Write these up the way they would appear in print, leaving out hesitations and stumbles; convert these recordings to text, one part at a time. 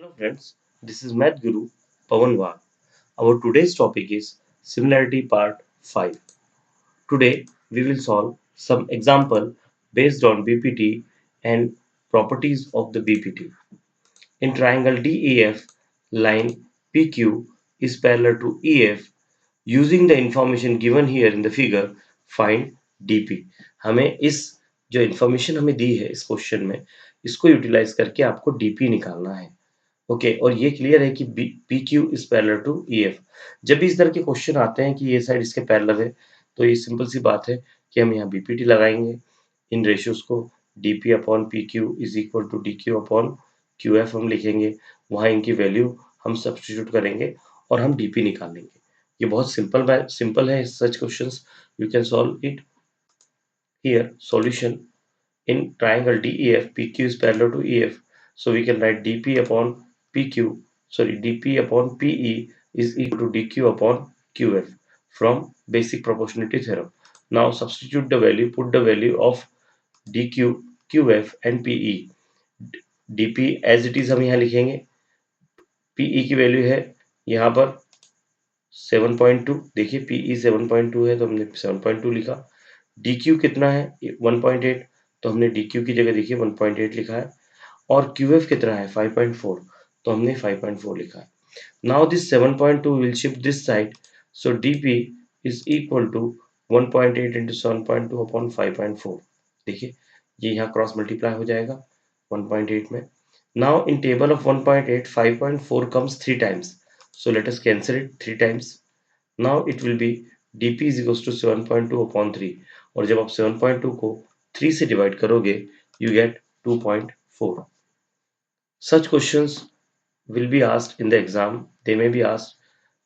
Hello friends, this is Math Guru Pawan Wagh. Our today's topic is Similarity Part 5. Today we will solve some example based on BPT and properties of the BPT. In triangle DEF, line PQ is parallel to EF. Using the information given here in the figure, find DP. हमें इस जो information हमें दी है इस question में, इसको utilise करके आपको DP निकालना है। ओके और ये क्लियर है कि P Q is parallel to E F. जब भी इस तरह के क्वेश्चन आते हैं कि ये साइड इसके पैरेलल है तो ये सिंपल सी बात है कि हम यहाँ बीपीटी लगाएंगे। इन रेशियोज को DP upon P Q is equal to D Q upon Q F हम लिखेंगे। वहाँ इनकी वैल्यू हम सब्सटीट्यूट करेंगे और हम डीपी निकाल लेंगे। ये बहुत सिंपल है। सच questions you can solve it here. Solution in triangle DEF, PQ is parallel to EF. So we can write dP upon dP upon PE is equal to dQ upon QF from basic proportionality theorem. Now substitute the value, put the value of dQ, QF and PE. dP as it is हम यहाँ लिखेंगे। PE की value है यहाँ पर 7.2। देखिए PE 7.2 है तो हमने 7.2 लिखा। DQ कितना है 1.8 तो हमने DQ की जगह देखिए 1.8 लिखा है और QF कितना है 5.4 तो हमने 5.4 लिखा है। Now this 7.2 will shift this side, so DP is equal to 1.8 into 7.2 upon 5.4। देखिए ये यहाँ क्रॉस मल्टीप्लाई हो जाएगा 1.8 में। Now in table of 1.8 5.4 comes 3 times, so let us cancel it 3 times. Now it will be dP is equals to 7.2 upon 3 और जब आप 7.2 को 3 से डिवाइड करोगे you get 2.4. Such questions will be asked in the exam. They may be asked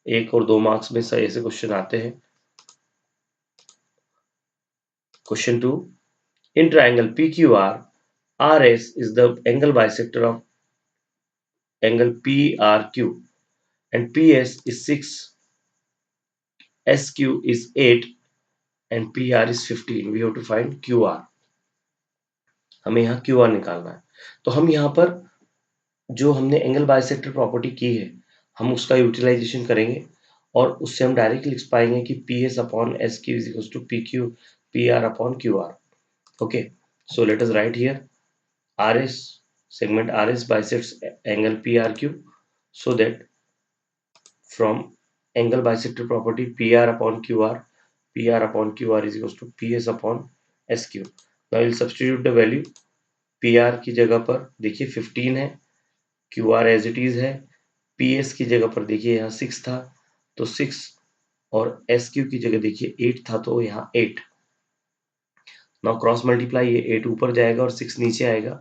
1 और 2 marks में ऐसे question आते हैं। Question 2. In triangle PQR, RS is the angle bisector of angle PRQ and PS is 6, SQ is 8 and PR is 15. We have to find QR. हमें यहाँ QR निकालना है तो हम यहाँ पर जो हमने एंगल बाइसेक्टर प्रॉपर्टी की है हम उसका यूटिलाइजेशन करेंगे और उससे हम डायरेक्ट लिख पाएंगे कि P S upon S Q is equal to P Q P R upon Q R. Okay so let us write here R S segment RS bisects angle PRQ so that from angle bisector property PR upon QR is equals to PS upon SQ. Now we'll substitute the value। PR की जगह पर देखिए 15 है, QR as it is है, PS की जगह पर देखिए यहाँ 6 था तो 6 और SQ की जगह देखिए 8 था तो यहाँ 8। नाउ क्रॉस मल्टीप्लाई ये 8 ऊपर जाएगा और 6 नीचे आएगा।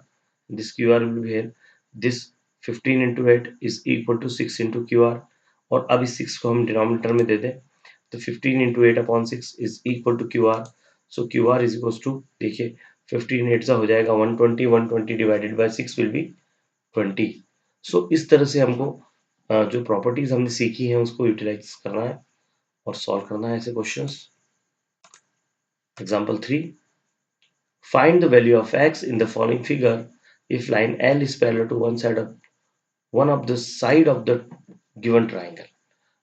This QR will be here. This 15 into 8 is equal to 6 into QR और अब इस 6 को हम डिनोमिनेटर में दे दें तो 15 into 8 upon 6 is equal to QR. So QR is equals to देखिए 15 8 सा हो जाएगा 120 divided by 6 will be 20. So इस तरह से हमको जो प्रॉपर्टीज हमने सीखी हैं उसको यूटिलाइज करना है और सॉल्व करना है ऐसे questions. Example 3, find the value of x in the following figure if line L is parallel to one of the side of the given triangle।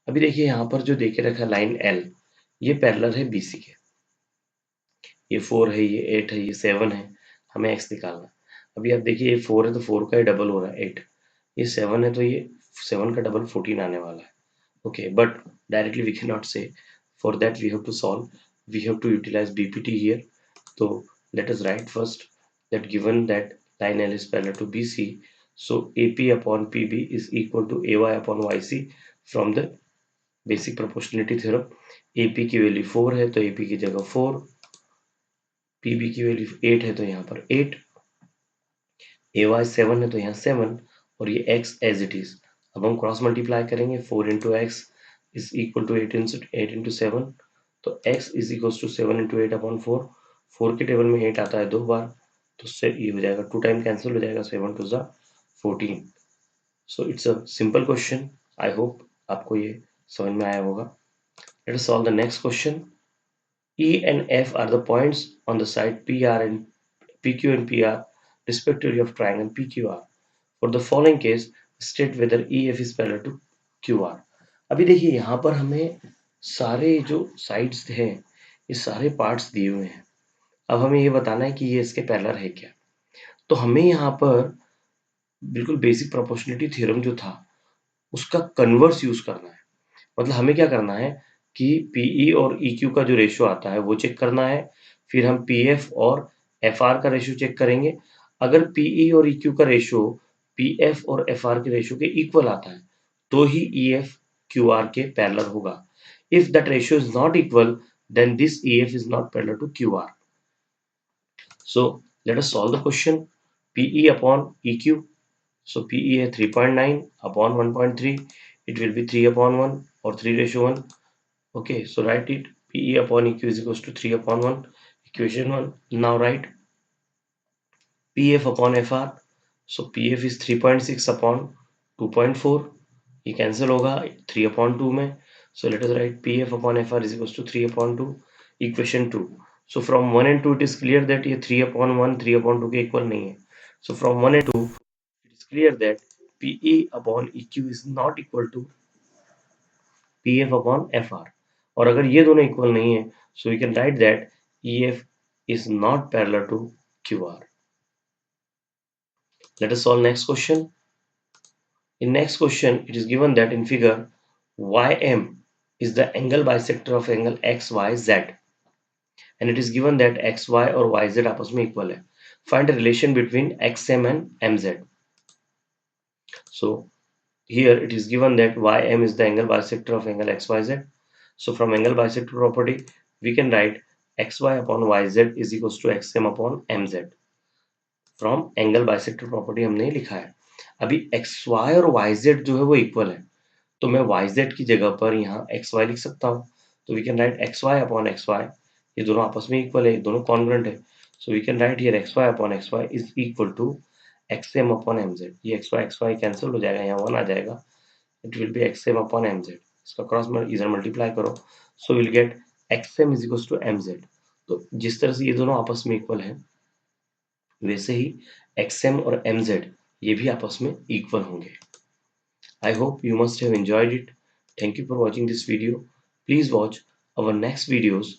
अभी देखिए यहाँ पर जो देखे रखा है लाइन L ये पैरेलल है BC के। ये 4 है, ये 8 है, ये 7 है, हमें x निकालना है। अभी आप देखिए ये 4 है तो 4 का ही डबल हो रहा है 8, ये 7 है तो ये 7 का डबल 14 आने वाला है। Okay, but directly we cannot say. For that we have to solve. We have to utilize BPT here. So let us write first that given that line L is parallel to BC, so AP upon PB is equal to AY upon YC from the basic proportionality theorem. AP की value 4 है तो AP की जगह 4, PB की value 8 है तो यहाँ पर 8, AY 7 है तो यहाँ 7 और ये X as it is। अब हम क्रॉस मल्टीप्लाई करेंगे 4 into x is equal to 8 into 7 तो x is equals to 7 into 8 upon 4। 4 के टेबल में 8 आता है 2 बार तो उससे ये हो जाएगा 2 टाइम कैंसिल हो जाएगा 7 to 14। So it's a simple question. I hope आपको ये समझ में आया होगा। Let us solve the next question. E and F are the points on the side PR and PQ and PR respectively of triangle PQR. For the following case, state whether EF is parallel to QR। अभी देखिए यहाँ पर हमें सारे जो sides हैं ये सारे पार्ट्स दिए हुए हैं। अब हमें ये बताना है कि ये इसके पैरेलल है क्या। तो हमें यहाँ पर बिल्कुल बेसिक प्रोपोर्शनलिटी थ्योरम जो था उसका कन्वर्स यूज करना है। मतलब हमें क्या करना है कि PE और EQ का जो रेशियो आता है वो चेक करना है। फिर हम PF और FR का रेशियो चेक करेंगे। अगर PE और EQ का रेशियो PF और FR के रेशियो के इक्वल आता है तो ही EF QR के पैरेलल होगा। If that ratio is not equal then this EF is not parallel to QR. So let us solve the question. PE upon EQ. So PE है 3.9 upon 1.3. It will be 3 upon 1 or 3:1. Okay, so write it. PE upon EQ is equals to 3 upon 1. Equation 1. Now write PF upon FR. So PF is 3.6 upon 2.4. ये cancel होगा 3 upon 2 में. So let us write PF upon FR is equals to 3 upon 2. Equation 2. So from 1 and 2 it is clear that ये 3 upon 1 3 upon 2 के equal नहीं है. So from 1 and 2 it is clear that PE upon EQ is not equal to PF upon FR. और अगर ये दोनों equal नहीं है so we can write that EF is not parallel to QR. Let us solve next question. In next question it is given that in figure YM is the angle bisector of angle XYZ and it is given that XY और YZ आपस में equal है. Find the relation between XM and MZ. So here it is given that YM is the angle bisector of angle XYZ. So from angle bisector property we can write XY upon YZ is equals to XM upon MZ. From angle bisector property हमने लिखा है। अभी x Y और Y Z जो है वो equal है तो मैं वाई जेड की जगह पर यहाँ एक्स वाई लिख सकता हूँ। तो we can write X Y upon X Y, ये दोनों आपस में इक्वल है, दोनों कॉन्ग्रुएंट है। So we can write here X Y upon X Y is equal to X M upon M Z. ये एक्स वाई कैंसिल हो जाएगा, यहाँ वन आ जाएगा, it will be X M upon M Z. इसका क्रॉस इधर मल्टीप्लाई करो so will get X M is equal to M Z. तो जिस तरह से ये दोनों आपस में इक्वल है वैसे ही XM और MZ ये भी आपस में इक्वल होंगे। I hope you must have enjoyed it. Thank you for watching this video. Please watch our next videos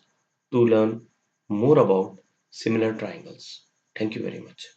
to learn more about similar triangles. Thank you very much.